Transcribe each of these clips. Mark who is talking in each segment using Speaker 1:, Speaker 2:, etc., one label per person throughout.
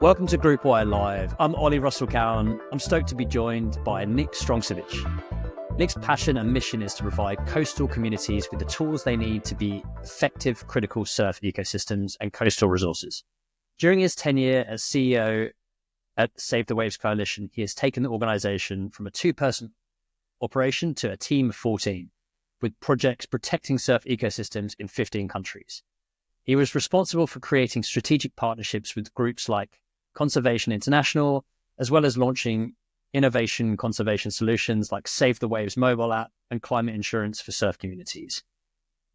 Speaker 1: Welcome to Group Y Live. I'm Oli Russell-Cowan. I'm stoked to be joined by Nik Strong-Cvetich. Nik's passion and mission is to provide coastal communities with the tools they need to be effective critical surf ecosystems and coastal resources. During his tenure as CEO at Save the Waves Coalition, he has taken the organization from a 2-person operation to a team of 14, with projects protecting surf ecosystems in 15 countries. He was responsible for creating strategic partnerships with groups like Conservation International, as well as launching innovation conservation solutions like Save the Waves mobile app and climate insurance for surf communities.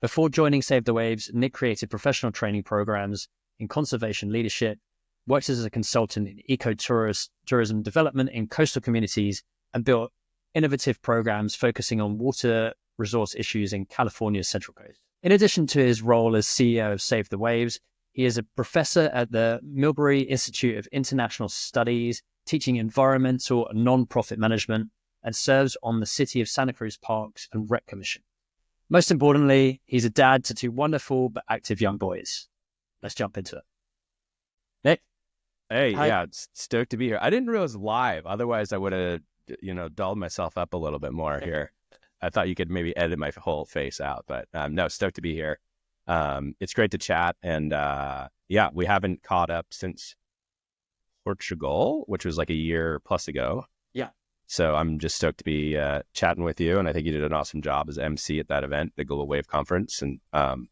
Speaker 1: Before joining Save the Waves, Nik created professional training programs in conservation leadership, worked as a consultant in ecotourism development in coastal communities, and built innovative programs focusing on water resource issues in California's Central Coast. In addition to his role as CEO of Save the Waves, he is a professor at the Milbury Institute of International Studies, teaching environmental and non-profit management, and serves on the City of Santa Cruz Parks and Rec Commission. Most importantly, he's a dad to 2 wonderful but active young boys. Let's jump into it. Nik?
Speaker 2: Hey,
Speaker 1: Hi.
Speaker 2: yeah, it's stoked to be here. I didn't realize live. Otherwise, I would have, dolled myself up a little bit more here. I thought you could maybe edit my whole face out, but no, stoked to be here. It's great to chat. And we haven't caught up since Portugal, which was like a year plus ago.
Speaker 1: Yeah.
Speaker 2: So I'm just stoked to be chatting with you. And I think you did an awesome job as MC at that event, the Global Wave Conference. And and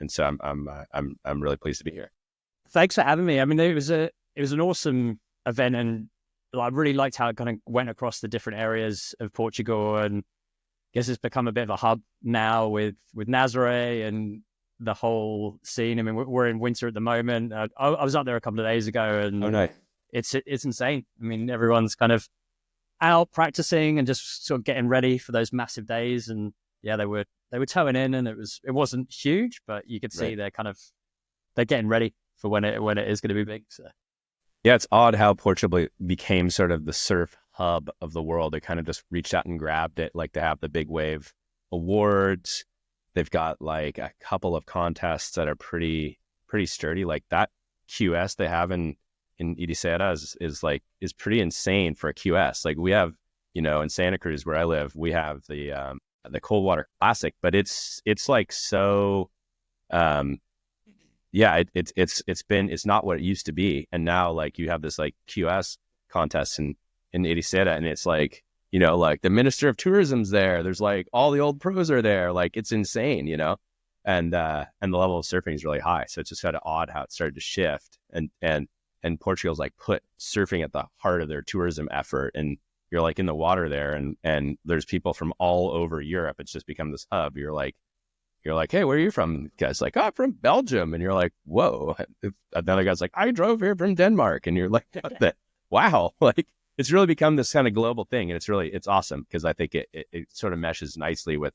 Speaker 2: so I'm really pleased to be here.
Speaker 1: Thanks for having me. I mean, it was an awesome event, and I really liked how it kind of went across the different areas of Portugal, and I guess it's become a bit of a hub now with Nazaré and the whole scene. I mean, we're in winter at the moment. I was up there a couple of days ago, and
Speaker 2: Oh, nice.
Speaker 1: It's insane. I mean, everyone's kind of out practicing and just sort of getting ready for those massive days. And yeah, they were towing in, and it wasn't huge, but you could see
Speaker 2: Right.
Speaker 1: they're getting ready for when it is going to be big. So.
Speaker 2: Yeah, it's odd how Portugal became sort of the surf hub of the world. They kind of just reached out and grabbed it. Like, they have the Big Wave Awards. They've got like a couple of contests that are pretty sturdy. Like that QS they have in Ericeira is pretty insane for a QS. Like, we have, in Santa Cruz where I live, we have the Coldwater Classic, but it's like so. It's not what it used to be. And now, like, you have this like QS contest in Ericeira, and it's like, like the Minister of Tourism's there. There's like all the old pros are there. Like, it's insane, and the level of surfing is really high. So it's just kind of odd how it started to shift, and Portugal's like put surfing at the heart of their tourism effort. And you're like in the water there, and there's people from all over Europe. It's just become this hub. You're like, hey, where are you from? The guy's like, I'm from Belgium. And you're like, whoa. Another guy's like, I drove here from Denmark. And you're like, what the? Wow. Like, it's really become this kind of global thing. And it's awesome, because I think it sort of meshes nicely with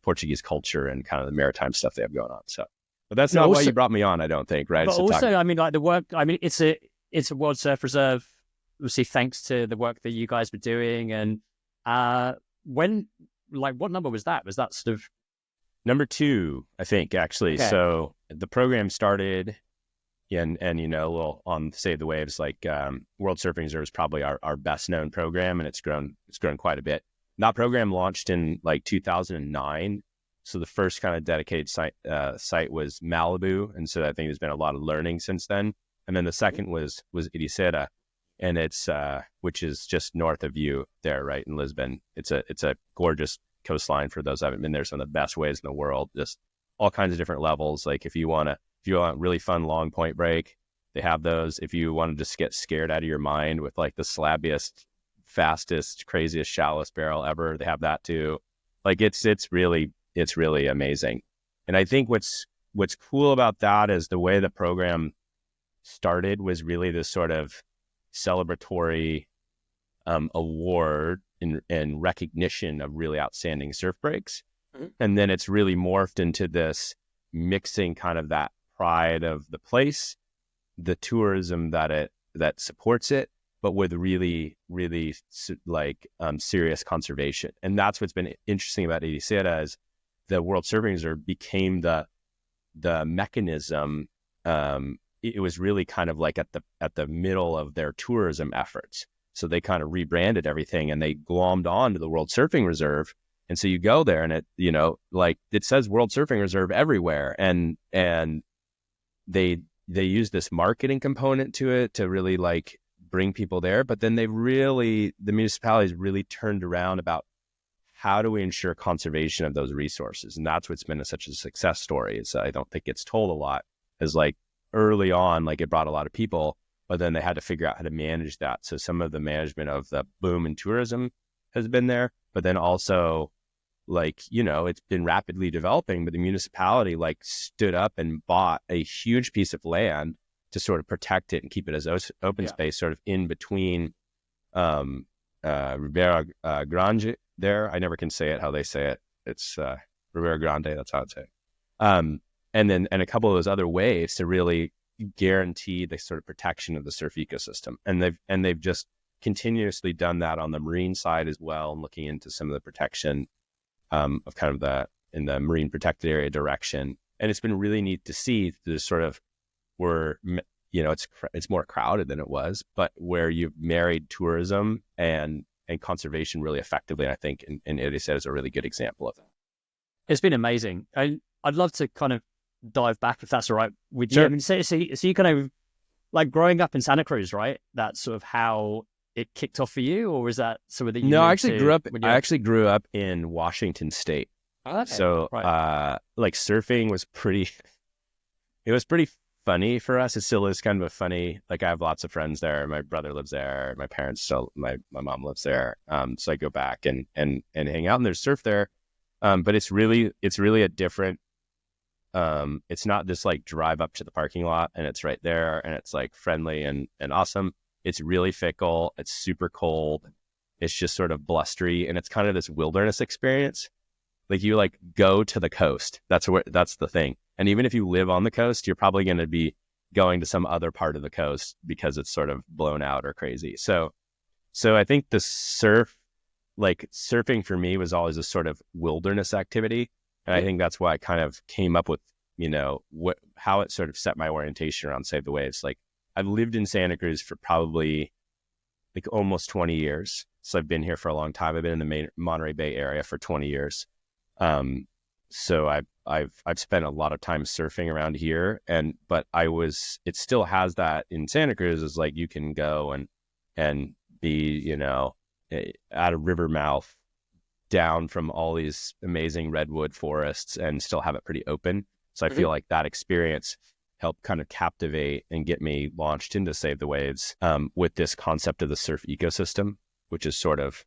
Speaker 2: Portuguese culture and kind of the maritime stuff they have going on. So, but that's not why you brought me on, I don't think, right?
Speaker 1: But also, I mean, like the work, I mean, it's a World Surf Reserve, obviously, thanks to the work that you guys were doing. And what number was that? Was that sort of
Speaker 2: number 2, I think, actually.
Speaker 1: Okay.
Speaker 2: So the program started, and on Save the Waves, like World Surfing Reserve is probably our best known program, and it's grown quite a bit. That program launched in like 2009. So the first kind of dedicated site was Malibu, and so I think there's been a lot of learning since then. And then the second was Ericeira, and it's which is just north of you there, right in Lisbon. It's a gorgeous coastline. For those who haven't been there, some of the best waves in the world, just all kinds of different levels. Like, if you want really fun long point break, they have those. If you want to just get scared out of your mind with like the slabbiest, fastest, craziest, shallowest barrel ever, they have that too. Like, it's really amazing. And I think what's cool about that is the way the program started was really this sort of celebratory award and recognition of really outstanding surf breaks. Mm-hmm. And then it's really morphed into this mixing kind of that pride of the place, the tourism that supports it, but with really, really serious conservation. And that's what's been interesting about Ericeira, is the World Surfing Reserve became the mechanism it was really kind of like at the middle of their tourism efforts. So they kind of rebranded everything and they glommed on to the World Surfing Reserve. And so you go there and it, like it says World Surfing Reserve everywhere. And they use this marketing component to it to really like bring people there. But then the municipalities really turned around about how do we ensure conservation of those resources? And that's what's been such a success story. I don't think it's told a lot, is like early on, like it brought a lot of people, but then they had to figure out how to manage that. So some of the management of the boom in tourism has been there, but then also like, it's been rapidly developing, but the municipality like stood up and bought a huge piece of land to sort of protect it and keep it as open space, sort of in between Ribera Grande there. I never can say it how they say it. It's Ribera Grande, that's how it's said. And a couple of those other ways to really guarantee the sort of protection of the surf ecosystem. And they've just continuously done that on the marine side as well, and looking into some of the protection of kind of in the marine protected area direction. And it's been really neat to see the sort of where, it's more crowded than it was, but where you've married tourism and conservation really effectively. And I think, and Ilya is a really good example of that.
Speaker 1: It's been amazing. I'd love to kind of dive back, if that's all right with you.
Speaker 2: Sure.
Speaker 1: I mean, so you kind of like growing up in Santa Cruz, right? That's sort of how it kicked off for you, or was that sort of that you?
Speaker 2: No, I actually grew up in Washington State.
Speaker 1: Okay.
Speaker 2: So,
Speaker 1: right.
Speaker 2: Like surfing was pretty funny for us. It still is kind of a funny, like I have lots of friends there. My brother lives there. My parents my mom lives there. So I go back and hang out, and there's surf there. But it's really a different, it's not just like drive up to the parking lot and it's right there and it's like friendly and awesome. It's really fickle. It's super cold. It's just sort of blustery, and it's kind of this wilderness experience. Like you like go to the coast. That's the thing. And even if you live on the coast, you're probably going to be going to some other part of the coast because it's sort of blown out or crazy. So I think the surfing for me was always a sort of wilderness activity. And I think that's why I kind of came up with, how it sort of set my orientation around Save the Waves. Like I've lived in Santa Cruz for probably like almost 20 years. So I've been here for a long time. I've been in the main Monterey Bay area for 20 years. So I've spent a lot of time surfing around here, but it still has that in Santa Cruz is like, you can go and be, at a river mouth down from all these amazing redwood forests and still have it pretty open. So I feel like that experience helped kind of captivate and get me launched into Save the Waves, with this concept of the surf ecosystem, which is sort of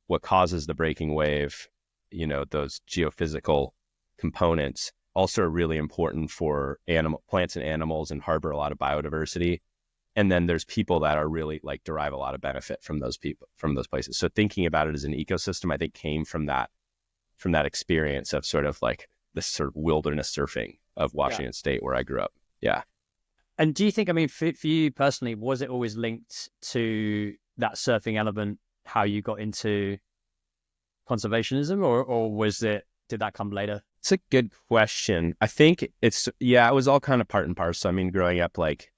Speaker 2: what causes the breaking wave. Those geophysical components also are really important for plants and animals and harbor a lot of biodiversity. And then there's people that are really like derive a lot of benefit from those places. So thinking about it as an ecosystem, I think came from that experience of sort of like this sort of wilderness surfing of Washington State where I grew up. Yeah.
Speaker 1: And do you think, I mean, for you personally, was it always linked to that surfing element, how you got into conservationism, or did that come later?
Speaker 2: It's a good question. I think it was all kind of part and parcel. I mean, growing up, like,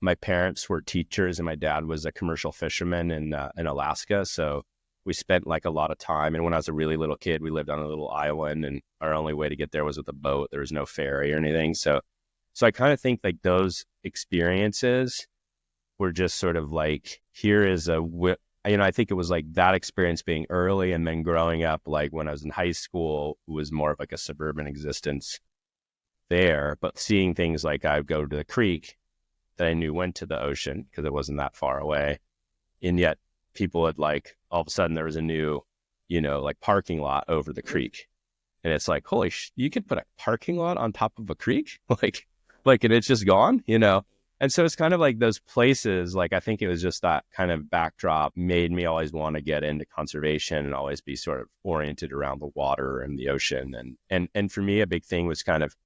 Speaker 2: my parents were teachers and my dad was a commercial fisherman in Alaska. So we spent like a lot of time. And when I was a really little kid, we lived on a little island and our only way to get there was with a boat. There was no ferry or anything. So I kind of think like those experiences were just sort of like, here is I think it was like that experience being early, and then growing up, like when I was in high school, it was more of like a suburban existence there, but seeing things like I would go to the creek that I knew went to the ocean because it wasn't that far away. And yet people had like, all of a sudden there was a new, like parking lot over the creek. And it's like, holy you could put a parking lot on top of a creek? and it's just gone, And so it's kind of like those places, like I think it was just that kind of backdrop made me always want to get into conservation and always be sort of oriented around the water and the ocean. And for me, a big thing was kind of,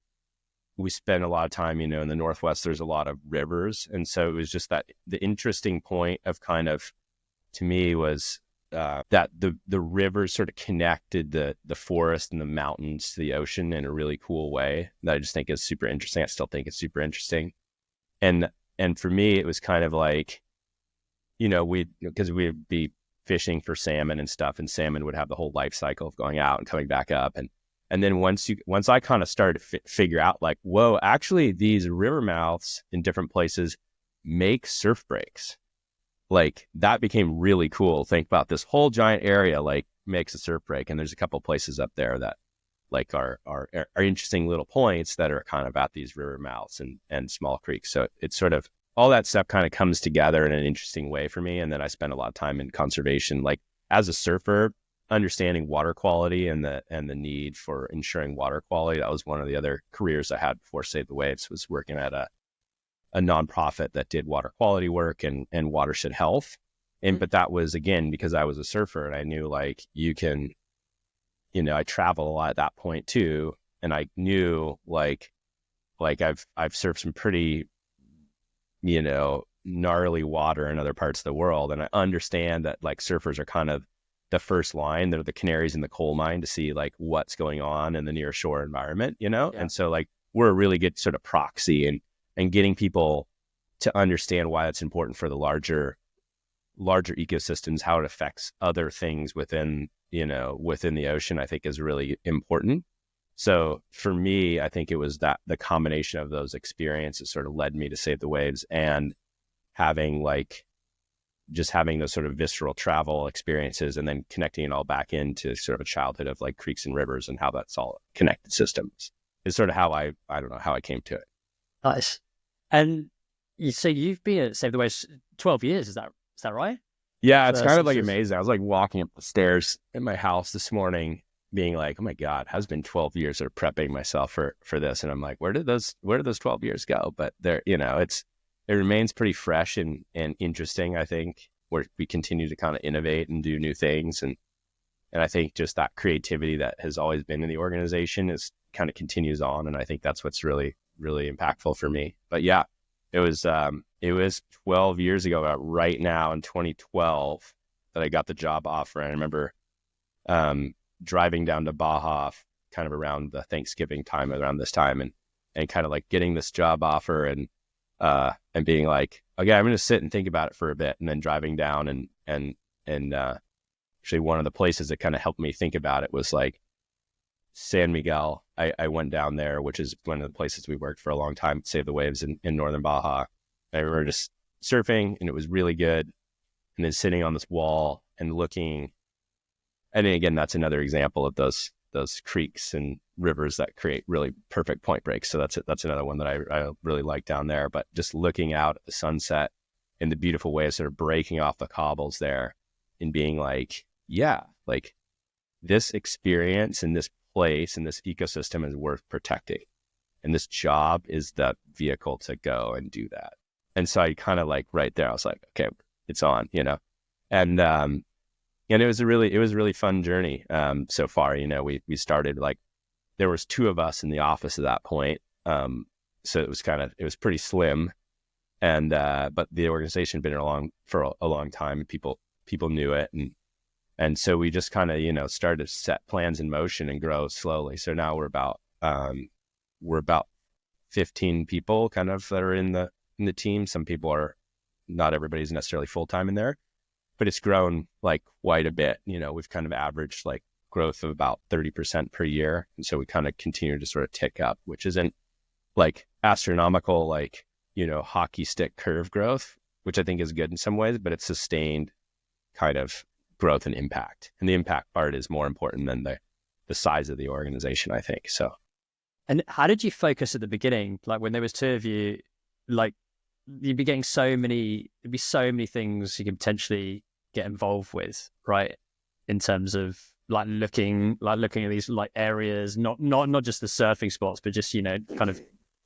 Speaker 2: we spend a lot of time, in the Northwest, there's a lot of rivers. And so it was just that the interesting point of kind of, to me, was that the rivers sort of connected the forest and the mountains to the ocean in a really cool way that I just think is super interesting. I still think it's super interesting. And for me, it was kind of like, because we'd be fishing for salmon and stuff, and salmon would have the whole life cycle of going out and coming back up. And then once I kind of started to figure out like, whoa, actually these river mouths in different places make surf breaks. Like that became really cool. Think about this whole giant area, like makes a surf break. And there's a couple places up there that like are interesting little points that are kind of at these river mouths and small creeks. So it's sort of all that stuff kind of comes together in an interesting way for me. And then I spent a lot of time in conservation, like as a surfer, understanding water quality and the need for ensuring water quality. That was one of the other careers I had before Save the Waves, was working at a nonprofit that did water quality work and watershed health. But that was, again, because I was a surfer and I knew like you can, I travel a lot at that point too. And I knew like I've surfed some pretty, gnarly water in other parts of the world. And I understand that like surfers are kind of the first line. They're the canaries in the coal mine to see like what's going on in the near shore environment, Yeah. And so like we're a really good sort of proxy and getting people to understand why it's important for the larger ecosystems, how it affects other things within the ocean, I think is really important. So for me, I think it was that the combination of those experiences sort of led me to Save the Waves, and having those sort of visceral travel experiences and then connecting it all back into sort of a childhood of like creeks and rivers and how that's all connected systems is sort of how I don't know how I came to it.
Speaker 1: Nice. And so you've been at Save the Waves 12 years, is that right?
Speaker 2: Yeah, it's kind of like amazing. I was like walking up the stairs in my house this morning being like, oh my God, it has been 12 years of prepping myself for this. And I'm like, where did those 12 years go? But there, it remains pretty fresh and interesting, I think, where we continue to kind of innovate and do new things. And I think just that creativity that has always been in the organization is kind of continues on. And I think that's what's really, really impactful for me. But yeah, it was 12 years ago, about right now in 2012, that I got the job offer. And I remember driving down to Baja kind of around the Thanksgiving time, around this time, and kind of like getting this job offer and being like, okay, I'm going to sit and think about it for a bit, and then driving down and actually one of the places that kind of helped me think about it was like San Miguel. I went down there, which is one of the places we worked for a long time, Save the Waves in northern Baja. I remember just surfing, and it was really good, and then sitting on this wall and looking. And then again, that's another example of those creeks and rivers that create really perfect point breaks. So that's another one that I really like down there. But just looking out at the sunset and the beautiful waves sort of breaking off the cobbles there, and being like, yeah, like this experience and this place and this ecosystem is worth protecting. And this job is the vehicle to go and do that. And so I kind of like right there, I was like, okay, it's on, and it was a really fun journey so far. We started like, there was 2 of us in the office at that point. So it was pretty slim, and but the organization had been around for a long time, and people knew it, and so we just kind of started to set plans in motion and grow slowly. So now we're about 15 people kind of that are in the team. Some people are, not everybody's necessarily full time in there, but it's grown like quite a bit. We've kind of averaged like growth of about 30% per year. And so we kind of continue to sort of tick up, which isn't like astronomical, like, hockey stick curve growth, which I think is good in some ways, but it's sustained kind of growth and impact. And the impact part is more important than the size of the organization, I think. So.
Speaker 1: And how did you focus at the beginning? Like when there was 2 of you, like you'd be getting there'd be so many things you could potentially get involved with, right? In terms of like looking at these like areas, not just the surfing spots, but just, kind of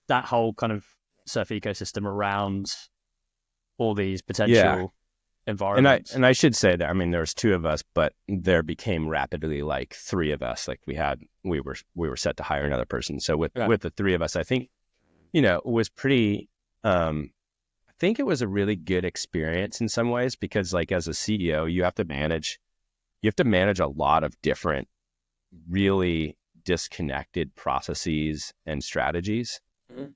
Speaker 1: that whole kind of surf ecosystem around all these potential environments.
Speaker 2: And I should say that, I mean, there was 2 of us, but there became rapidly like 3 of us. Like we were set to hire another person. So with the 3 of us, I think, it was pretty, I think it was a really good experience in some ways, because like as a CEO, you have to manage a lot of different really disconnected processes and strategies. Mm-hmm.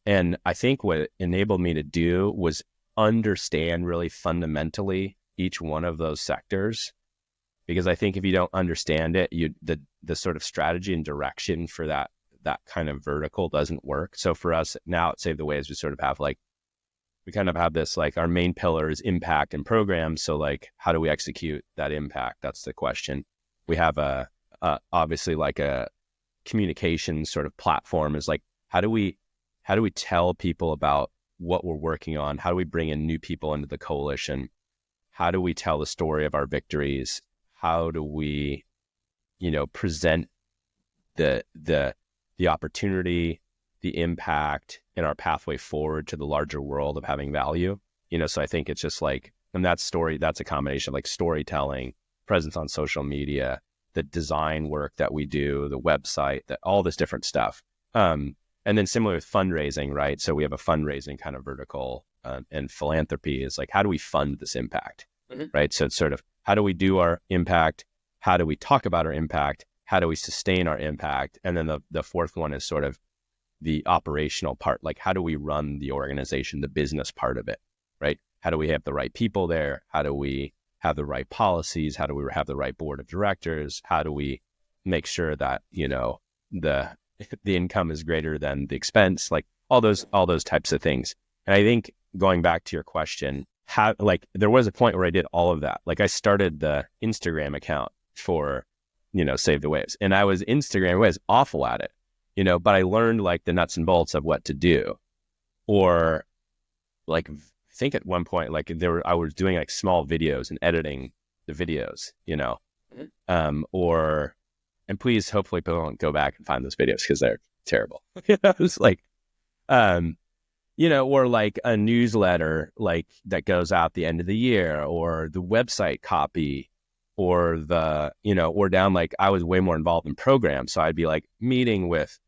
Speaker 2: And I think what it enabled me to do was understand really fundamentally each one of those sectors. Because I think if you don't understand it, the sort of strategy and direction for that kind of vertical doesn't work. So for us now at Save the Waves, we sort of have we kind of have this, our main pillar is impact and programs. So how do we execute that impact? That's the question. We have obviously a communication sort of platform is how do we tell people about what we're working on? How do we bring in new people into the coalition? How do we tell the story of our victories? How do we, present the opportunity, the impact, and our pathway forward to the larger world of having value? So I think it's just and that's a combination of storytelling, presence on social media, the design work that we do, the website, all this different stuff. And then similar with fundraising, right? So we have a fundraising kind of vertical, and philanthropy is how do we fund this impact, right? So it's sort of, how do we do our impact? How do we talk about our impact? How do we sustain our impact? And then the fourth one is sort of the operational part. How do we run the organization, the business part of it, right? How do we have the right people there? How do we have the right policies? How do we have the right board of directors? How do we make sure that, the income is greater than the expense? All those types of things. And I think going back to your question, there was a point where I did all of that. I started the Instagram account for, Save the Waves, and I was awful at it, but I learned the nuts and bolts of what to do. Or I think at one point, I was doing small videos and editing the videos, and please, hopefully people don't go back and find those videos because they're terrible. It's or a newsletter that goes out the end of the year, or the website copy, or or down I was way more involved in programs. So I'd be meeting with,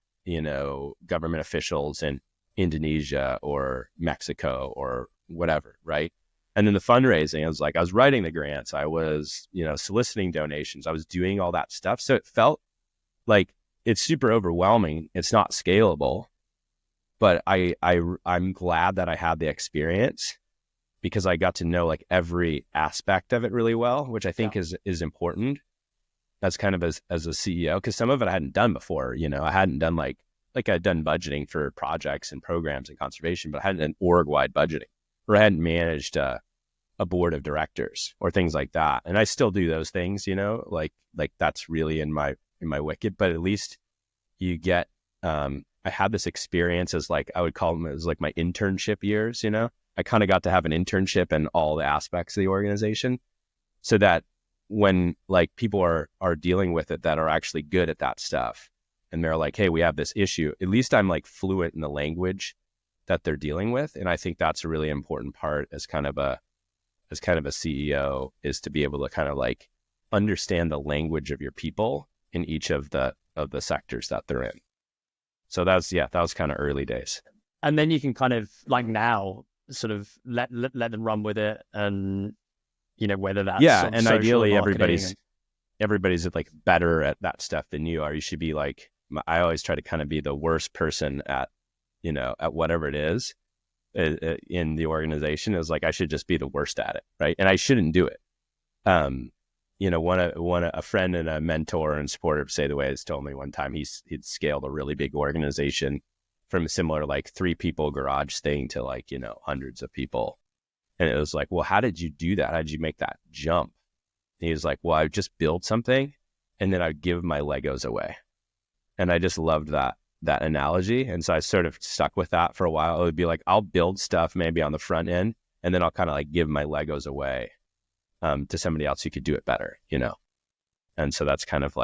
Speaker 2: government officials in Indonesia or Mexico or whatever, right? And then the fundraising, I was writing the grants, I was, soliciting donations, I was doing all that stuff. So it felt like it's super overwhelming. It's not scalable. But I'm glad that I had the experience, because I got to know every aspect of it really well, which I think is important. That's kind of as a CEO, because some of it I hadn't done before. I hadn't done I'd done budgeting for projects and programs and conservation, but I hadn't done org-wide budgeting, or I hadn't managed a board of directors or things like that. And I still do those things, that's really in my wicked. But at least you get. I had this experience as I would call them as my internship years, I kind of got to have an internship in all the aspects of the organization, so that when people are dealing with it that are actually good at that stuff, and they're hey, we have this issue, at least I'm fluent in the language that they're dealing with. And I think that's a really important part as kind of a CEO, is to be able to kind of understand the language of your people in each of the sectors that they're in. So that was kind of early days.
Speaker 1: And then you can kind of now sort of let them run with it, and whether that's
Speaker 2: and ideally everybody's better at that stuff than you are. You should be I always try to kind of be the worst person at at whatever it is in the organization. Is I should just be the worst at it, right? And I shouldn't do it. A friend and a mentor and supporter of Say the Waves told me one time he'd scaled a really big organization from a similar 3 people garage thing to hundreds of people. And it was well, how did you do that? How did you make that jump? And he was well, I would just build something and then I'd give my Legos away. And I just loved that analogy. And so I sort of stuck with that for a while. It would be I'll build stuff maybe on the front end, and then I'll kind of give my Legos away to somebody else who could do it better, And so that's kind of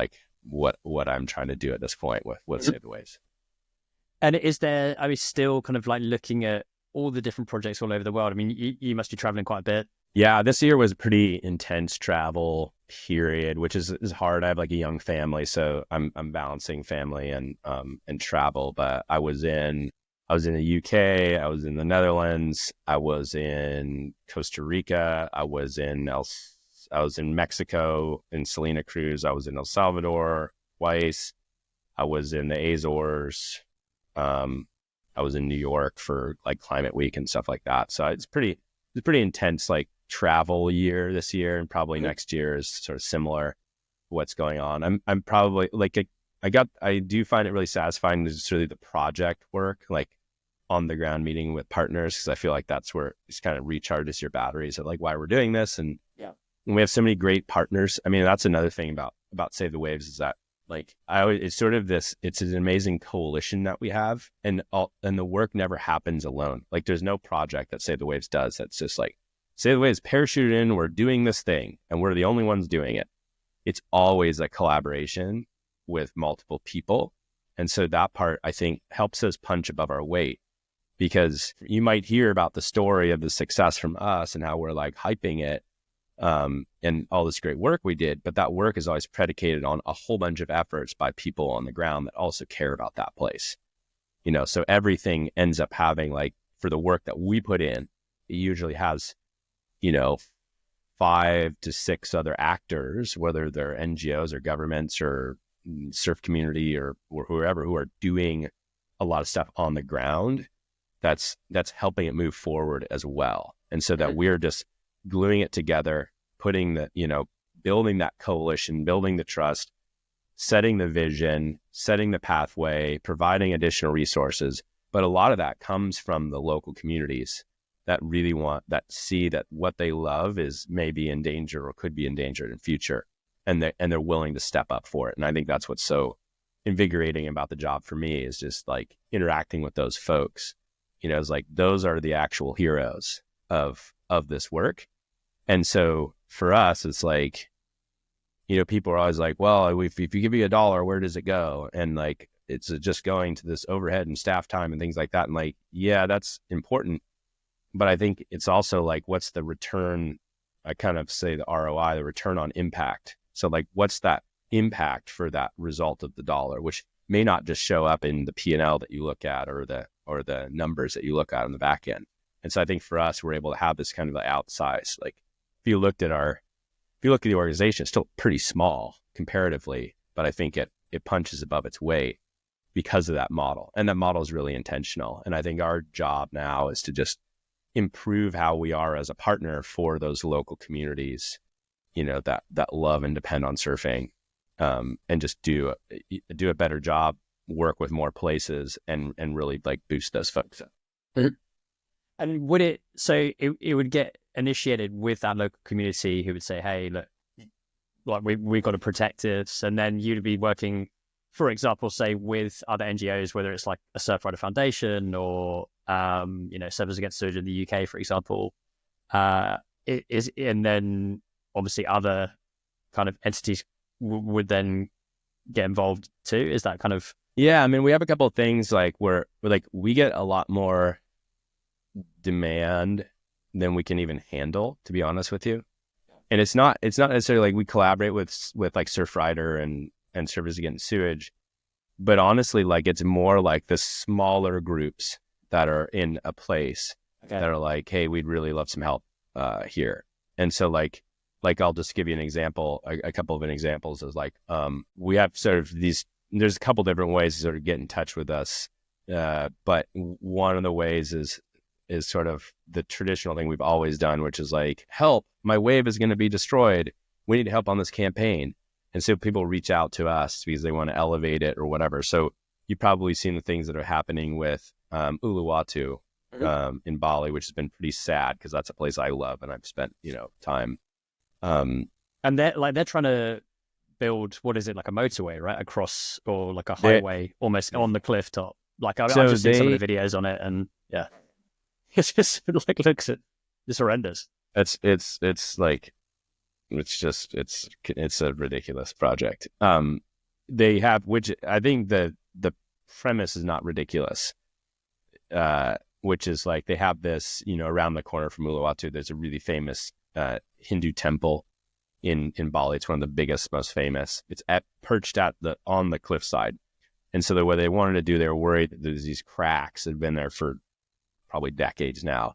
Speaker 2: what I'm trying to do at this point with Save the Waves.
Speaker 1: And is there, still kind of looking at all the different projects all over the world? You must be traveling quite a bit.
Speaker 2: Yeah, this year was a pretty intense travel period, which is hard. I have a young family, so I'm balancing family and travel. But I was in the UK, I was in the Netherlands, I was in Costa Rica, I was in Mexico, in Salina Cruz, I was in El Salvador twice, I was in the Azores, I was in New York for like Climate Week and stuff like that. So it's pretty intense like travel year this year, and probably next year is sort of similar. What's going on? I'm probably like I do find it really satisfying to just really the project work, like on the ground meeting with partners, because I feel like that's where it's kind of recharges your batteries of like why we're doing this. And we have so many great partners. I mean, that's another thing about Save the Waves is that like it's sort of it's an amazing coalition that we have, and the work never happens alone. Like there's no project that Save the Waves does that's just like Save the Waves parachuted in, we're doing this thing and we're the only ones doing it. It's always a collaboration with multiple people. And so that part, I think, helps us punch above our weight, because you might hear about the story of the success from us and how we're like hyping it, and all this great work we did. But that work is always predicated on a whole bunch of efforts by people on the ground that also care about that place. So everything ends up having, like, for the work that we put in, it usually has, 5 to 6 other actors, whether they're NGOs or governments or surf community or whoever, who are doing a lot of stuff on the ground that's helping it move forward as well. And so that we're just gluing it together, putting building that coalition, building the trust, setting the vision, setting the pathway, providing additional resources. But a lot of that comes from the local communities that really see that what they love is maybe in danger or could be in danger in the future. And they're willing to step up for it. And I think that's what's so invigorating about the job for me, is just like interacting with those folks. It's like those are the actual heroes of this work. And so for us, it's like, people are always like, well, if you give me $1, where does it go? And like, it's just going to this overhead and staff time and things like that. And like, yeah, that's important. But I think it's also like, what's the return? I kind of say the ROI, the return on impact. So like, what's that impact for that result of the dollar, which may not just show up in the P&L that you look at or the numbers that you look at on the back end. And so I think for us, we're able to have this kind of outsize, like if you look at the organization, it's still pretty small comparatively, but I think it punches above its weight because of that model. And that model is really intentional. And I think our job now is to just improve how we are as a partner for those local communities, that love and depend on surfing, and just do a better job, work with more places, and really like boost those folks up.
Speaker 1: And would it would get initiated with that local community who would say, hey, look, like we got to protect this, and then you'd be working, for example, say with other NGOs, whether it's like a Surfrider Foundation or Surfers Against Sewage in the UK, for example, and then obviously other kind of entities would then get involved too. Is that kind of?
Speaker 2: Yeah, I mean, we have a couple of things like where like we get a lot more demand than we can even handle, to be honest with you. And it's not necessarily like we collaborate with like Surfrider and Surfers Against Sewage, but honestly, like it's more like the smaller groups that are in a place that are like, hey, we'd really love some help here. And so like I'll just give you an example, a couple of examples is like, we have sort of there's a couple different ways to sort of get in touch with us. But one of the ways is sort of the traditional thing we've always done, which is like, help, my wave is going to be destroyed. We need help on this campaign. And so people reach out to us because they want to elevate it or whatever. So you've probably seen the things that are happening with Uluwatu in Bali, which has been pretty sad because that's a place I love and I've spent, time.
Speaker 1: And they're trying to build, what is it, like a motorway, right? Across, or like a highway almost on the cliff top. Like I've just seen some of the videos on it, and yeah. It's just like looks at it's horrendous.
Speaker 2: It's a ridiculous project. They have, which I think the premise is not ridiculous, which is like they have this, around the corner from Uluwatu, there's a really famous Hindu temple in Bali. It's one of the biggest, most famous. It's perched on the cliffside. And so what they wanted to do, they were worried that there's these cracks that have been there for probably decades now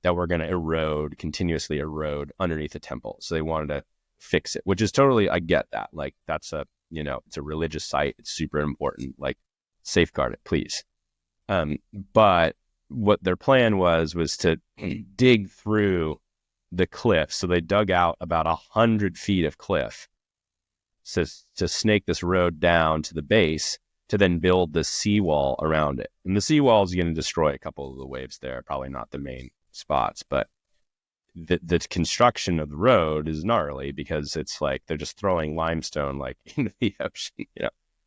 Speaker 2: that were going to continuously erode underneath the temple. So they wanted to fix it, which is totally, I get that. Like that's it's a religious site. It's super important. Like safeguard it, please. But what their plan was to dig through the cliff. So they dug out about 100 feet of cliff to snake this road down to the base to then build the seawall around it. And the seawall is going to destroy a couple of the waves there, probably not the main spots, but the construction of the road is gnarly because it's like they're just throwing limestone like into the ocean,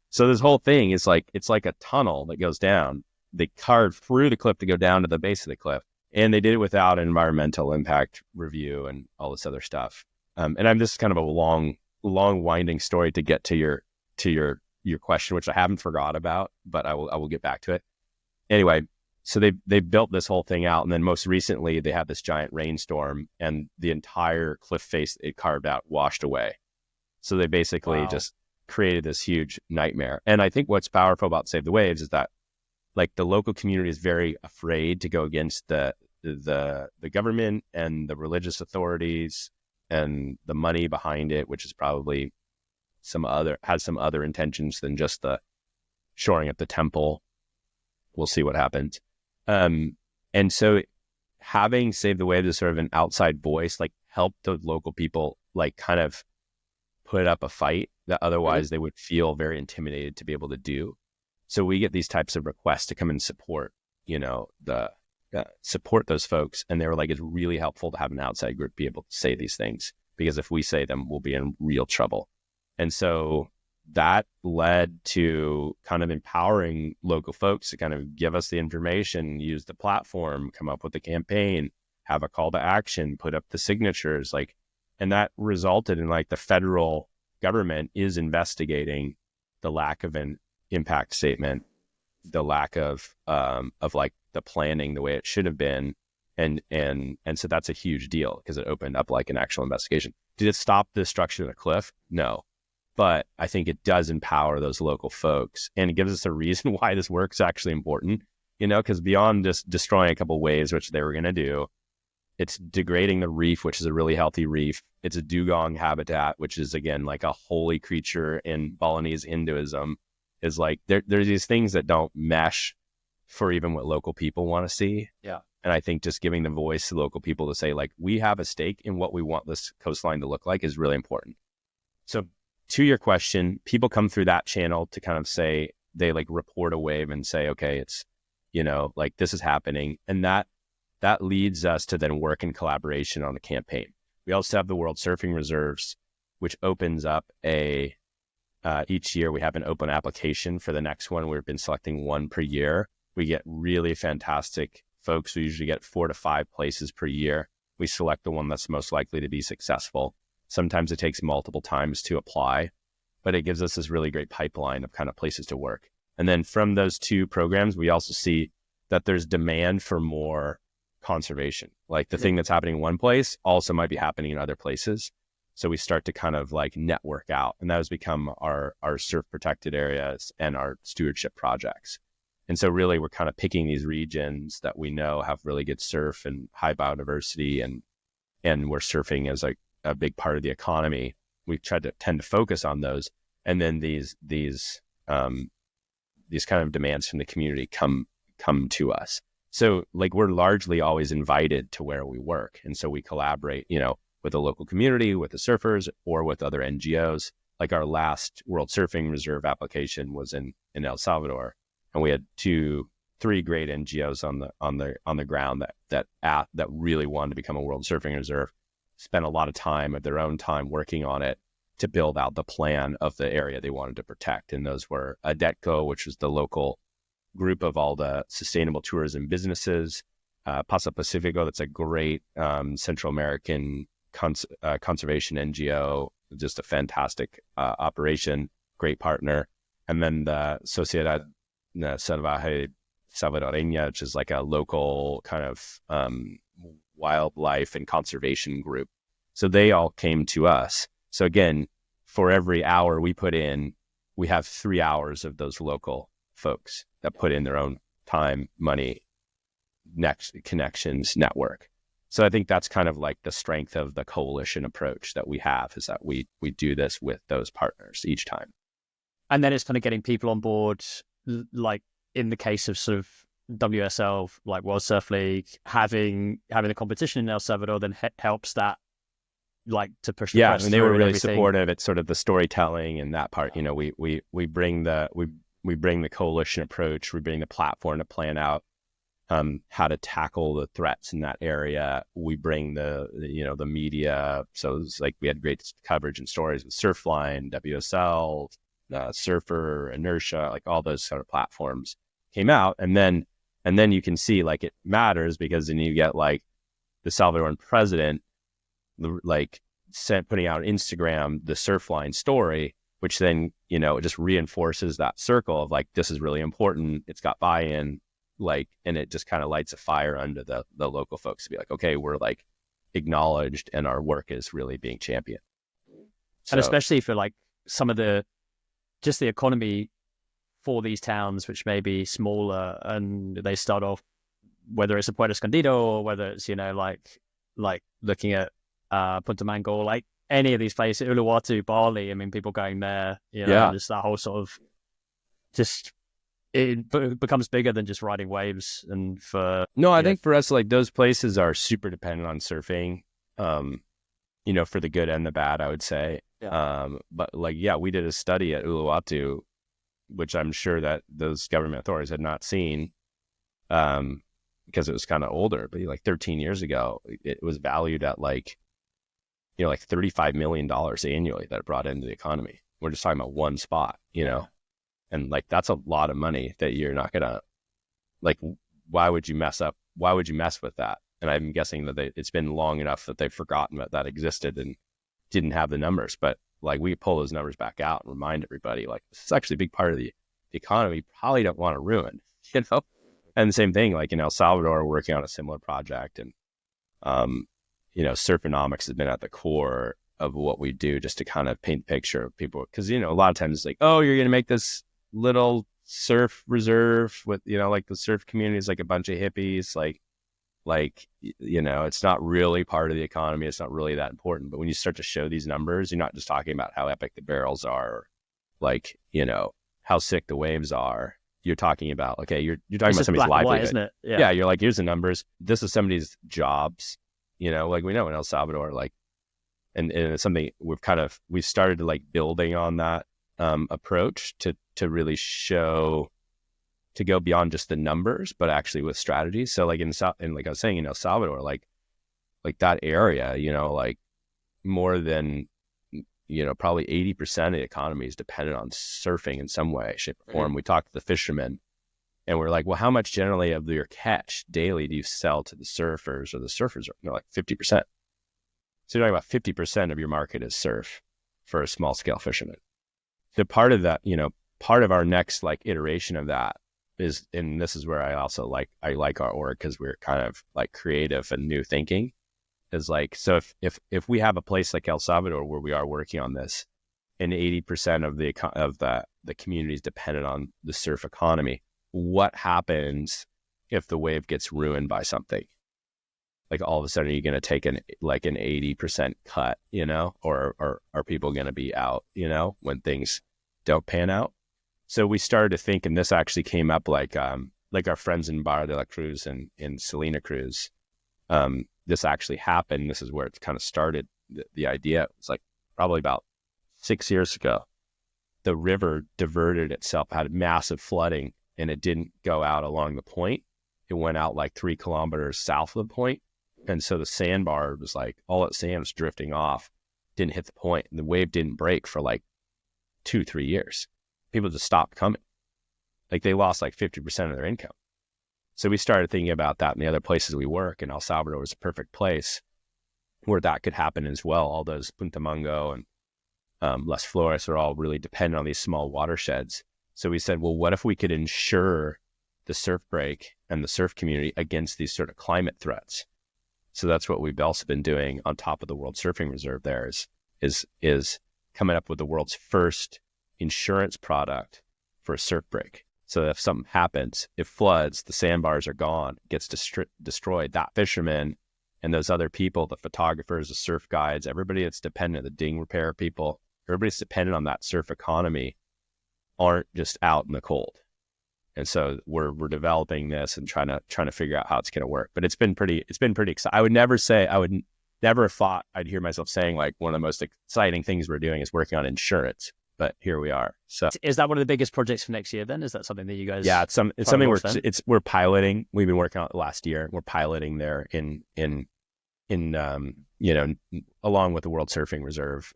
Speaker 2: So this whole thing is like, it's like a tunnel that goes down. They carved through the cliff to go down to the base of the cliff. And they did it without an environmental impact review and all this other stuff. And I'm just kind of a long winding story to get to your question, which I haven't forgot about, but I will get back to it. Anyway, so they built this whole thing out, and then most recently they had this giant rainstorm, and the entire cliff face it carved out washed away. So they basically just created this huge nightmare. And I think what's powerful about Save the Waves is that like the local community is very afraid to go against the government and the religious authorities and the money behind it, which is probably has some other intentions than just the shoring up the temple. We'll see what happens. And so having Save the Waves as sort of an outside voice, like help the local people, like kind of put up a fight that otherwise they would feel very intimidated to be able to do. So we get these types of requests to come and support, support those folks. And they were like, it's really helpful to have an outside group be able to say these things, because if we say them, we'll be in real trouble. And so that led to kind of empowering local folks to kind of give us the information, use the platform, come up with the campaign, have a call to action, put up the signatures, and that resulted in like the federal government is investigating the lack of an impact statement, the lack of like the planning the way it should have been. And so that's a huge deal because it opened up like an actual investigation. Did it stop the destruction of the cliff? No. But I think it does empower those local folks, and it gives us a reason why this work is actually important, because beyond just destroying a couple of waves, which they were going to do, it's degrading the reef, which is a really healthy reef. It's a dugong habitat, which is, again, like a holy creature in Balinese Hinduism. Is like, there's these things that don't mesh for even what local people want to see.
Speaker 1: Yeah.
Speaker 2: And I think just giving the voice to local people to say, like, we have a stake in what we want this coastline to look like is really important. So to your question, people come through that channel to kind of say, they like report a wave and say, okay, it's, like this is happening. And that leads us to then work in collaboration on the campaign. We also have the World Surfing Reserves, which opens up each year we have an open application for the next one. We've been selecting one per year. We get really fantastic folks. We usually get 4 to 5 places per year. We select the one that's most likely to be successful. Sometimes it takes multiple times to apply, but it gives us this really great pipeline of kind of places to work. And then from those 2 programs, we also see that there's demand for more conservation. Like the thing that's happening in one place also might be happening in other places. So we start to kind of like network out, and that has become our surf protected areas and our stewardship projects. And so really we're kind of picking these regions that we know have really good surf and high biodiversity, and where surfing is like a big part of the economy. We tend to focus on those, and then these kind of demands from the community come to us. So like we're largely always invited to where we work, and so we collaborate, with the local community, with the surfers, or with other NGOs. Like our last World Surfing Reserve application was in El Salvador, and we had 3 great NGOs on the ground that really wanted to become a World Surfing Reserve. Spent a lot of time of their own time working on it to build out the plan of the area they wanted to protect. And those were ADETCO, which was the local group of all the sustainable tourism businesses, Paso Pacifico, that's a great Central American conservation NGO, just a fantastic operation, great partner. And then the Sociedad Salvaje Salvadoreña, which is like a local kind of wildlife and conservation group. So they all came to us. So again, for every hour we put in, we have 3 hours of those local folks that put in their own time, money, connections, network. So I think that's kind of like the strength of the coalition approach that we have, is that we do this with those partners each time.
Speaker 1: And then it's kind of getting people on board, like in the case of sort of WSL, like World Surf League, having the competition in El Salvador then helps that, like, to push the
Speaker 2: Yeah,
Speaker 1: press
Speaker 2: and they
Speaker 1: through
Speaker 2: were
Speaker 1: and
Speaker 2: really
Speaker 1: everything.
Speaker 2: supportive at sort of the storytelling and that part. You know, we bring the coalition approach, we bring the platform to plan out how to tackle the threats in that area. We bring the media. So it's like we had great coverage and stories with Surfline, WSL, Surfer, Inertia, like all those sort of platforms came out. And then you can see like it matters because then you get like the Salvadoran president like putting out on Instagram the Surfline story, which then, you know, it just reinforces that circle of like, this is really important. It's got buy-in, like, and it just kind of lights a fire under the local folks to be like, okay, we're like acknowledged and our work is really being championed. So,
Speaker 1: And especially for like some of the economy for these towns, which may be smaller, and they start off, whether it's a Puerto Escondido or whether it's, you know, like looking at Punta Mango, like any of these places, Uluwatu, Bali. I mean, people going there, you know,
Speaker 2: yeah,
Speaker 1: just that whole sort of it becomes bigger than just riding waves. And
Speaker 2: no, I think for us, like those places are super dependent on surfing, you know, for the good and the bad, I would say.
Speaker 1: Yeah.
Speaker 2: But like, yeah, we did a study at Uluwatu, which I'm sure that those government authorities had not seen, because it was kind of older, but like 13 years ago, it was valued at like, you know, like $35 million annually that it brought into the economy. We're just talking about one spot, you know, and like, that's a lot of money that you're not gonna, like, why would you mess with that? And I'm guessing that it's been long enough that they've forgotten that existed and didn't have the numbers. But like, we pull those numbers back out and remind everybody, like, this is actually a big part of the economy you probably don't want to ruin, you know? And the same thing, like in El Salvador, we're working on a similar project, and, you know, Surfonomics has been at the core of what we do just to kind of paint the picture of people. Cause, you know, a lot of times it's like, oh, you're going to make this little surf reserve with, you know, like the surf community is like a bunch of hippies, like, you know, it's not really part of the economy. It's not really that important. But when you start to show these numbers, you're not just talking about how epic the barrels are, or like, you know, how sick the waves are. You're talking about, okay, you're talking about somebody's livelihood,
Speaker 1: white, isn't it?
Speaker 2: Yeah. You're like, here's the numbers. This is somebody's jobs, you know, like we know in El Salvador, like, and it's something we've started to like building on that approach to really show, to go beyond just the numbers, but actually with strategies. So like and like I was saying, in El Salvador, like that area, you know, like more than, you know, probably 80% of the economy is dependent on surfing in some way, shape, or form. We talked to the fishermen, and we're like, well, how much generally of your catch daily do you sell to the surfers, or the surfers are, you know, like 50%. So you're talking about 50% of your market is surf for a small scale fisherman. So part of that, you know, part of our next like iteration of that is, and this is where I also like our org, because we're kind of like creative and new thinking, is like, so if we have a place like El Salvador where we are working on this, and 80% of the community is dependent on the surf economy, what happens if the wave gets ruined by something? Like all of a sudden, are you going to take an 80% cut, you know, or are people going to be out, you know, when things don't pan out? So we started to think, and this actually came up like our friends in Barra de la Cruz and in Salina Cruz. This actually happened. This is where it kind of started. The idea, it was like probably about 6 years ago. The river diverted itself, had massive flooding, and it didn't go out along the point. It went out like 3 kilometers south of the point. And so the sandbar was like, all that sand was drifting off, didn't hit the point, and the wave didn't break for like 2-3 years. People just stopped coming. Like they lost like 50% of their income. So we started thinking about that in the other places we work, and El Salvador was a perfect place where that could happen as well. All those Punta Mango and Las Flores are all really dependent on these small watersheds. So we said, well, what if we could insure the surf break and the surf community against these sort of climate threats? So that's what we've also been doing on top of the World Surfing Reserve there, is coming up with the world's first insurance product for a surf break. So if something happens, it floods, the sandbars are gone, gets destroyed, that fisherman and those other people, the photographers, the surf guides, everybody that's dependent, the ding repair people, everybody's dependent on that surf economy, aren't just out in the cold. And so we're developing this and trying to figure out how it's going to work. But it's been pretty exciting. I would never have thought I'd hear myself saying like one of the most exciting things we're doing is working on insurance. But here we are. So
Speaker 1: is that one of the biggest projects for next year then? Is that something that you guys?
Speaker 2: Yeah, it's something we're piloting. We've been working on it last year. We're piloting there in along with the World Surfing Reserve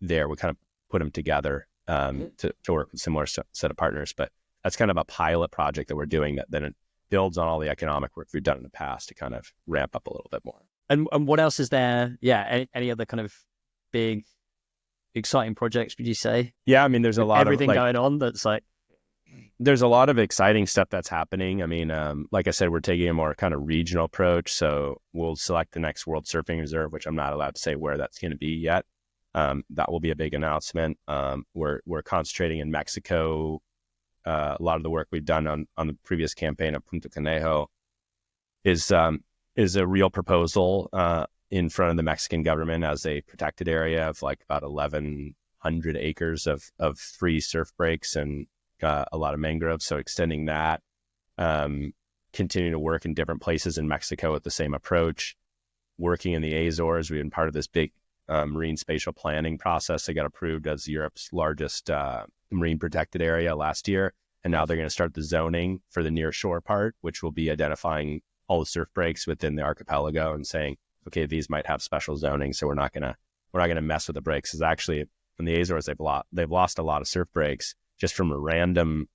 Speaker 2: there. We kind of put them together to work with similar set of partners. But that's kind of a pilot project that we're doing that then it builds on all the economic work we've done in the past to kind of ramp up a little bit more.
Speaker 1: And what else is there? Yeah, any other kind of big, exciting projects, would you say?
Speaker 2: Yeah, I mean, there's a lot
Speaker 1: everything
Speaker 2: of
Speaker 1: going on that's like...
Speaker 2: There's a lot of exciting stuff that's happening. I mean, like I said, we're taking a more kind of regional approach. So we'll select the next World Surfing Reserve, which I'm not allowed to say where that's going to be yet. That will be a big announcement. We're concentrating in Mexico. A lot of the work we've done on the previous campaign of Punta Conejo is a real proposal in front of the Mexican government as a protected area of like about 1,100 acres of free surf breaks and a lot of mangroves. So extending that, continuing to work in different places in Mexico with the same approach, working in the Azores. We've been part of this big marine spatial planning process that got approved as Europe's largest marine protected area last year. And now they're going to start the zoning for the near shore part, which will be identifying all the surf breaks within the archipelago and saying, okay, these might have special zoning, so we're not gonna mess with the breaks. Because actually, in the Azores, they've lost a lot of surf breaks just from a random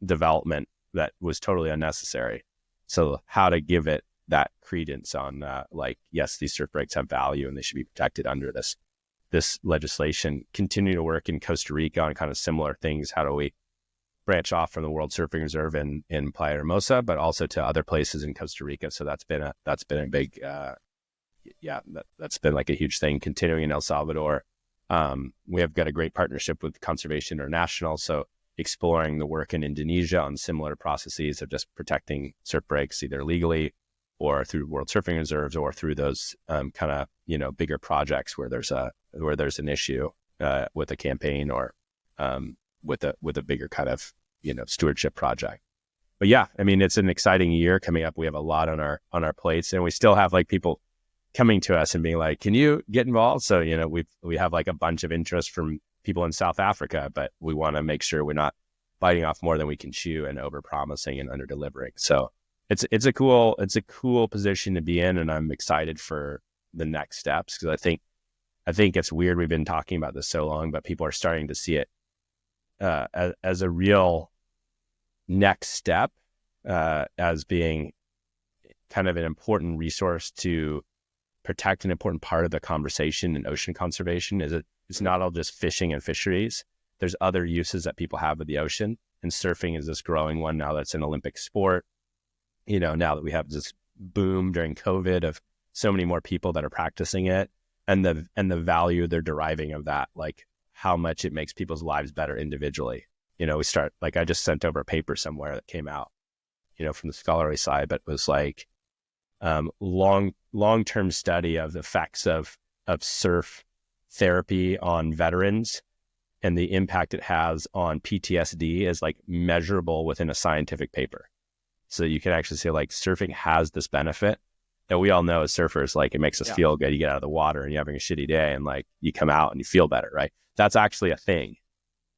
Speaker 2: development that was totally unnecessary. So how to give it that credence on like, yes, these surf breaks have value and they should be protected under this legislation. Continue to work in Costa Rica on kind of similar things. How do we branch off from the World Surfing Reserve in Playa Hermosa, but also to other places in Costa Rica? So that's been a big that's been like a huge thing. Continuing in El Salvador, we have got a great partnership with Conservation International, so exploring the work in Indonesia on similar processes of just protecting surf breaks either legally or through World Surfing Reserves or through those kind of bigger projects where there's an issue with a campaign or with a bigger kind of stewardship project. But yeah, I mean, it's an exciting year coming up. We have a lot on our plates, and we still have like people coming to us and being like, can you get involved? So, we have like a bunch of interest from people in South Africa, but we want to make sure we're not biting off more than we can chew and over promising and under delivering. So it's a cool position to be in. And I'm excited for the next steps. Cause I think it's weird. We've been talking about this so long, but people are starting to see it as a real next step, as being kind of an important resource to protect. An important part of the conversation in ocean conservation is it's not all just fishing and fisheries. There's other uses that people have of the ocean, and surfing is this growing one now that's an Olympic sport. Now that we have this boom during COVID of so many more people that are practicing it, and the value they're deriving of that, like how much it makes people's lives better individually. I just sent over a paper somewhere that came out, from the scholarly side, but it was like long-term study of the effects of surf therapy on veterans and the impact it has on PTSD is like measurable within a scientific paper. So you can actually say like surfing has this benefit that we all know as surfers, like it makes us feel good. You get out of the water and you're having a shitty day and like you come out and you feel better, right? That's actually a thing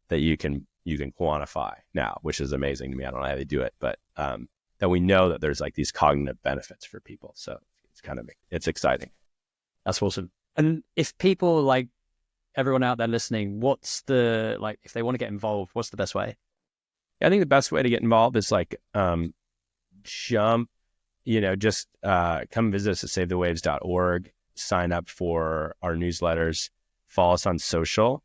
Speaker 2: that you can quantify now, which is amazing to me. I don't know how they do it, but that we know that there's like these cognitive benefits for people. So it's exciting.
Speaker 1: That's awesome. And if people, like everyone out there listening, what's the, like, if they want to get involved, what's the best way?
Speaker 2: I think the best way to get involved is like, come visit us at savethewaves.org, sign up for our newsletters, follow us on social.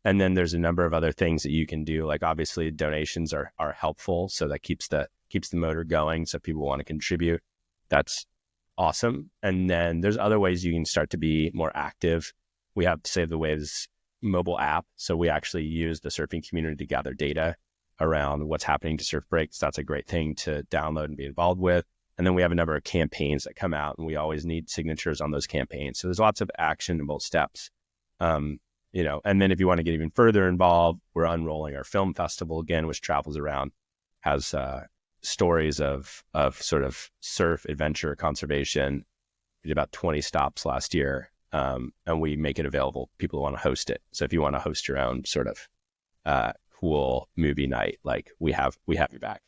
Speaker 2: And then there's a number of other things that you can do. Like obviously donations are helpful. So that keeps the motor going. So if people want to contribute, that's awesome. And then there's other ways you can start to be more active. We have Save the Waves mobile app. So we actually use the surfing community to gather data around what's happening to surf breaks. That's a great thing to download and be involved with. And then we have a number of campaigns that come out, and we always need signatures on those campaigns. So there's lots of actionable steps. And then if you want to get even further involved, we're unrolling our film festival again, which travels around has stories of sort of surf adventure conservation. We did about 20 stops last year, and we make it available. People want to host it. So if you want to host your own sort of cool movie night, like we have your back.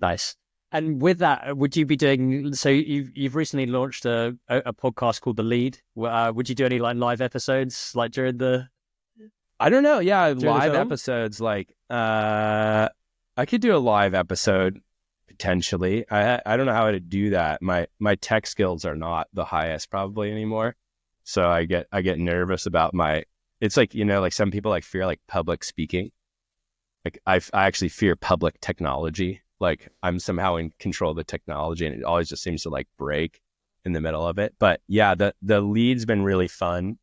Speaker 1: Nice. And with that, would you be doing? So you've recently launched a podcast called The Lead. Would you do any like live episodes like during the?
Speaker 2: I don't know. Yeah,
Speaker 1: during the
Speaker 2: live
Speaker 1: film?
Speaker 2: episodes. Like, I could do a live episode potentially. I don't know how to do that. My tech skills are not the highest probably anymore. So I get nervous about it's like, like some people like fear like public speaking. Like I actually fear public technology. Like I'm somehow in control of the technology and it always just seems to like break in the middle of it. But yeah, the lead's been really fun.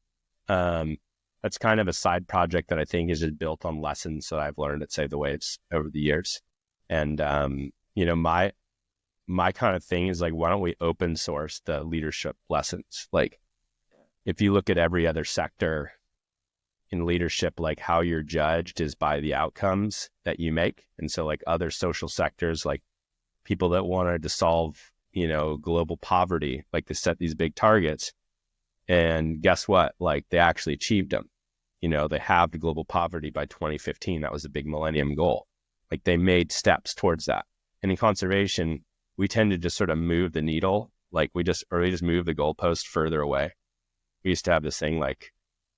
Speaker 2: That's kind of a side project that I think is just built on lessons that I've learned at Save the Waves over the years. And, my kind of thing is like, why don't we open source the leadership lessons? Like if you look at every other sector in leadership, like how you're judged is by the outcomes that you make. And so like other social sectors, like people that wanted to solve, global poverty, like they set these big targets and guess what? Like they actually achieved them. They halved global poverty by 2015. That was a big millennium goal. Like they made steps towards that. And in conservation, we tend to just sort of move the needle. Like we just move the goalpost further away. We used to have this thing like,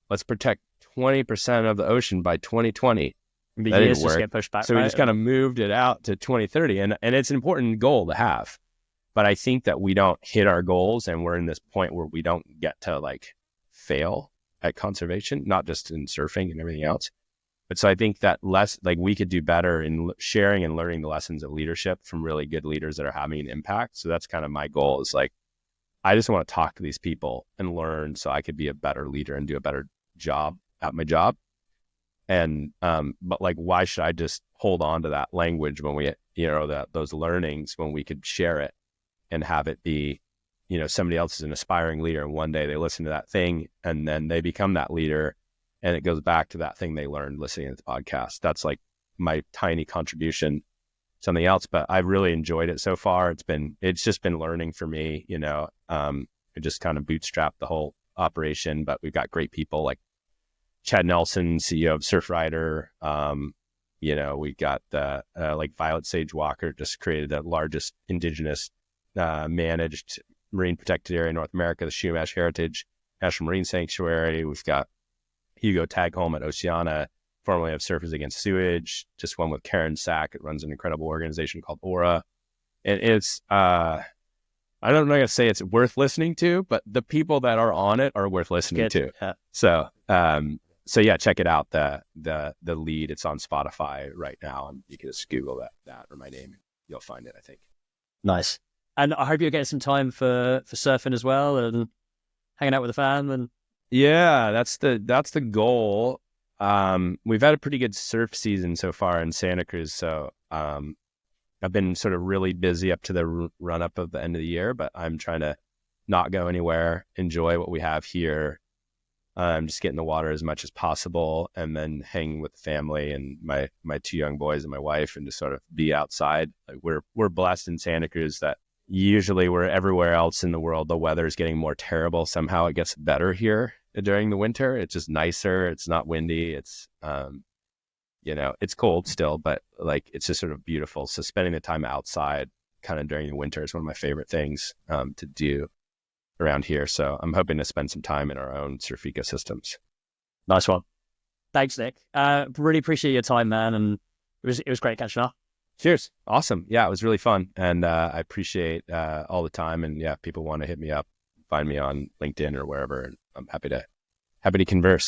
Speaker 2: let's protect 20% of the ocean by 2020.
Speaker 1: The
Speaker 2: that
Speaker 1: years
Speaker 2: didn't work.
Speaker 1: just get pushed back.
Speaker 2: So we just kind of moved it out to 2030. And it's an important goal to have. But I think that we don't hit our goals and we're in this point where we don't get to like fail at conservation, not just in surfing and everything else. But so I think that we could do better in sharing and learning the lessons of leadership from really good leaders that are having an impact. So that's kind of my goal is like, I just want to talk to these people and learn so I could be a better leader and do a better job at my job. And, but like, why should I just hold on to that language when we, those learnings when we could share it and have it be, somebody else is an aspiring leader and one day they listen to that thing and then they become that leader and it goes back to that thing they learned listening to the podcast. That's like my tiny contribution, something else, but I've really enjoyed it so far. It's just been learning for me, I just kind of bootstrapped the whole operation, but we've got great people like Chad Nelson, CEO of Surfrider. We got like Violet Sage Walker just created the largest indigenous managed marine protected area in North America, the Shumash Heritage National Marine Sanctuary. We've got Hugo Tagholm at Oceana, formerly of Surfers Against Sewage, just one with Karen Sack. It runs an incredible organization called Aura. And it's, I don't know how to say it's worth listening to, but the people that are on it are worth listening to.
Speaker 1: Yeah.
Speaker 2: So yeah, check it out. The Lead, it's on Spotify right now. And you can just Google that or my name. You'll find it, I think.
Speaker 1: Nice. And I hope you're getting some time for surfing as well and hanging out with the fam. And
Speaker 2: yeah, that's the goal. We've had a pretty good surf season so far in Santa Cruz. So I've been sort of really busy up to the run up of the end of the year, but I'm trying to not go anywhere, enjoy what we have here. Just get in the water as much as possible and then hang with the family and my two young boys and my wife and just sort of be outside. Like we're blessed in Santa Cruz that usually we're everywhere else in the world. The weather is getting more terrible. Somehow it gets better here during the winter. It's just nicer. It's not windy. It's, it's cold still, but like, it's just sort of beautiful. So spending the time outside kind of during the winter is one of my favorite things to do around here. So I'm hoping to spend some time in our own surf ecosystems.
Speaker 1: Nice one. Thanks, Nick. Really appreciate your time, man. And it was great catching up.
Speaker 2: Cheers. Awesome. Yeah, it was really fun. And I appreciate all the time. And yeah, if people want to hit me up, find me on LinkedIn or wherever. And I'm happy to converse.